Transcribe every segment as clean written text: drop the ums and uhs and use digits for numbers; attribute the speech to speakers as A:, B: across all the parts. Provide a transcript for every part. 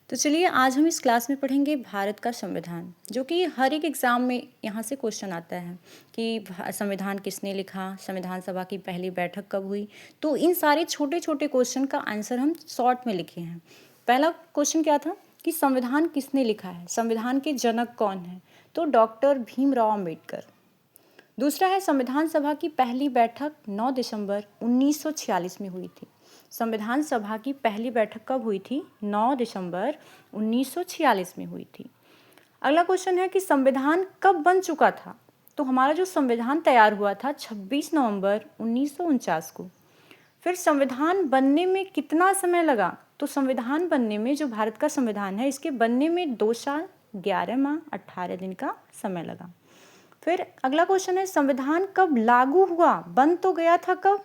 A: तो चलिए आज हम इस क्लास में पढ़ेंगे भारत का संविधान, जो कि हर एक एग्ज़ाम में यहाँ से क्वेश्चन आता है कि संविधान किसने लिखा, संविधान सभा की पहली बैठक कब हुई। तो इन सारे छोटे छोटे क्वेश्चन का आंसर हम शॉर्ट में लिखे हैं। पहला क्वेश्चन क्या था कि संविधान किसने लिखा है, संविधान के जनक कौन है, तो डॉक्टर भीमराव अम्बेडकर। दूसरा है संविधान सभा की पहली बैठक 9 दिसंबर 1946 में हुई थी। संविधान सभा की पहली बैठक कब हुई थी? 9 दिसंबर 1946 में हुई थी। अगला क्वेश्चन है कि संविधान कब बन चुका था? तो हमारा जो संविधान तैयार हुआ था 26 नवंबर 1949 को। फिर संविधान बनने में कितना समय लगा? तो संविधान बनने में, जो भारत का संविधान है, इसके बनने में 2 साल 11 माह 18 दिन का समय लगा। फिर अगला क्वेश्चन है संविधान कब लागू हुआ? बन तो गया था कब?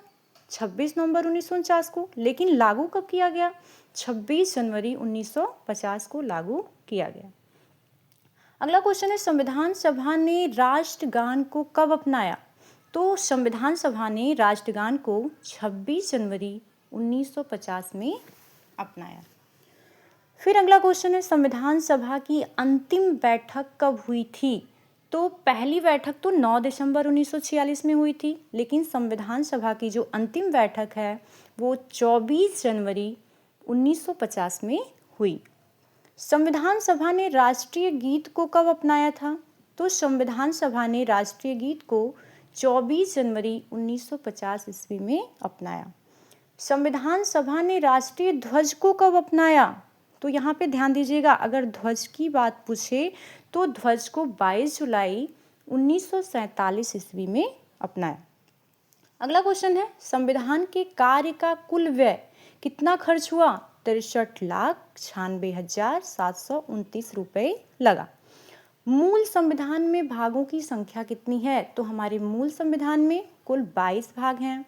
A: 26 नवंबर 1949 को, लेकिन लागू कब किया गया? 26 जनवरी 1950 को लागू किया गया। अगला क्वेश्चन है संविधान सभा ने राष्ट्रगान को कब अपनाया? तो संविधान सभा ने राष्ट्रगान को 26 जनवरी 1950 में अपनाया। फिर अगला क्वेश्चन है संविधान सभा की अंतिम बैठक कब हुई थी? तो पहली बैठक तो 9 दिसंबर 1946 में हुई थी, लेकिन संविधान सभा की जो अंतिम बैठक है वो 24 जनवरी 1950 में हुई। संविधान सभा ने राष्ट्रीय गीत को कब अपनाया था? तो संविधान सभा ने राष्ट्रीय गीत को 24 जनवरी 1950 ईस्वी में अपनाया। संविधान सभा ने राष्ट्रीय ध्वज को कब अपनाया? तो यहाँ पे ध्यान दीजिएगा, अगर ध्वज की बात पूछे तो ध्वज को 22 जुलाई 1947 ईस्वी में अपनाया। अगला क्वेश्चन है संविधान के कार्य का कुल व्यय कितना खर्च हुआ? 63,96,729 रुपये लगा। मूल संविधान में भागों की संख्या कितनी है? तो हमारे मूल संविधान में कुल 22 भाग हैं।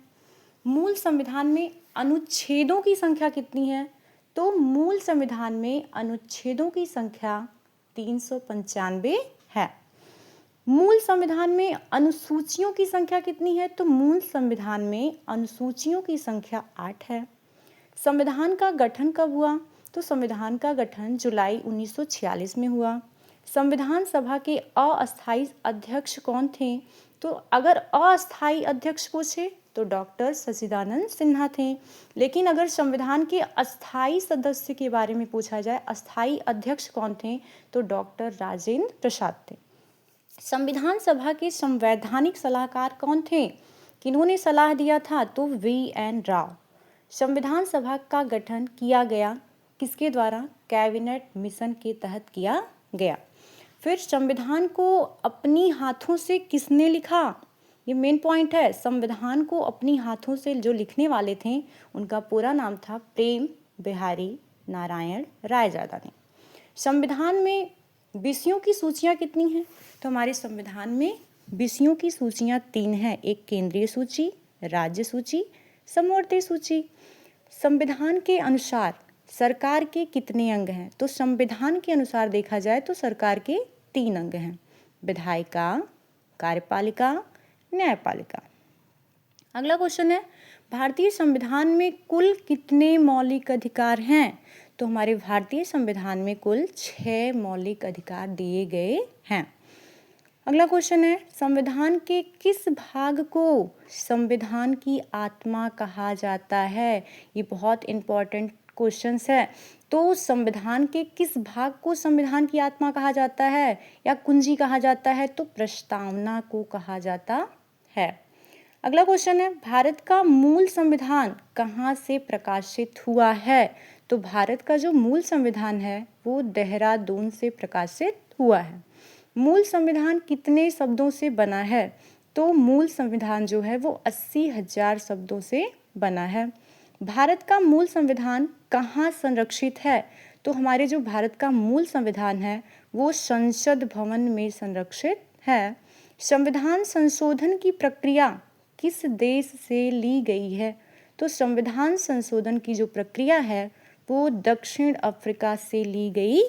A: मूल संविधान में अनुच्छेदों की संख्या कितनी है? तो मूल संविधान में अनुच्छेदों की संख्या 395 है। मूल संविधान में अनुसूचियों की संख्या कितनी है? तो मूल संविधान में अनुसूचियों की संख्या 8 है। संविधान का गठन कब हुआ? तो संविधान का गठन जुलाई 1946 में हुआ। संविधान सभा के अस्थायी अध्यक्ष कौन थे? तो अगर अस्थायी अध्यक्ष पूछे तो डॉक्टर सच्चिदानंद सिन्हा थे, लेकिन अगर संविधान के अस्थायी सदस्य के बारे में पूछा जाए, अस्थायी अध्यक्ष कौन थे, तो डॉक्टर राजेंद्र प्रसाद थे। संविधान सभा के संवैधानिक सलाहकार कौन थे? किन्होंने सलाह दिया था? तो VN राव। संविधान सभा का गठन किया गया किसके द्वारा? कैबिनेट मिशन के तहत किया गया। फिर संविधान को अपनी हाथों से किसने लिखा? ये मेन पॉइंट है। संविधान को अपनी हाथों से जो लिखने वाले थे उनका पूरा नाम था प्रेम बिहारी नारायण रायजादा ने। संविधान में विषयों की सूचियाँ कितनी हैं? तो हमारे संविधान में विषयों की सूचियाँ 3 हैं। एक केंद्रीय सूची, राज्य सूची, समवर्ती सूची। संविधान के अनुसार सरकार के कितने अंग हैं? तो संविधान के अनुसार देखा जाए तो सरकार के 3 अंग हैं, विधायिका, कार्यपालिका, न्यायपालिका। अगला क्वेश्चन है भारतीय संविधान में कुल कितने मौलिक अधिकार हैं? तो हमारे भारतीय संविधान में कुल 6 मौलिक अधिकार दिए गए हैं। अगला क्वेश्चन है संविधान के किस भाग को संविधान की आत्मा कहा जाता है? ये बहुत इंपॉर्टेंट क्वेश्चंस है। तो संविधान के किस भाग को संविधान की आत्मा कहा जाता है या कुंजी कहा जाता है? तो प्रस्तावना को कहा जाता है। अगला क्वेश्चन है भारत का मूल संविधान कहाँ से प्रकाशित हुआ है? तो भारत का जो मूल संविधान है वो देहरादून से प्रकाशित हुआ है। मूल संविधान कितने शब्दों से बना है? तो मूल संविधान जो है वो 80,000 शब्दों से बना है। भारत का मूल संविधान कहाँ संरक्षित है? तो हमारे जो भारत का मूल संविधान है वो संसद भवन में संरक्षित है। संविधान संशोधन की प्रक्रिया किस देश से ली गई है? तो संविधान संशोधन की जो प्रक्रिया है वो दक्षिण अफ्रीका से ली गई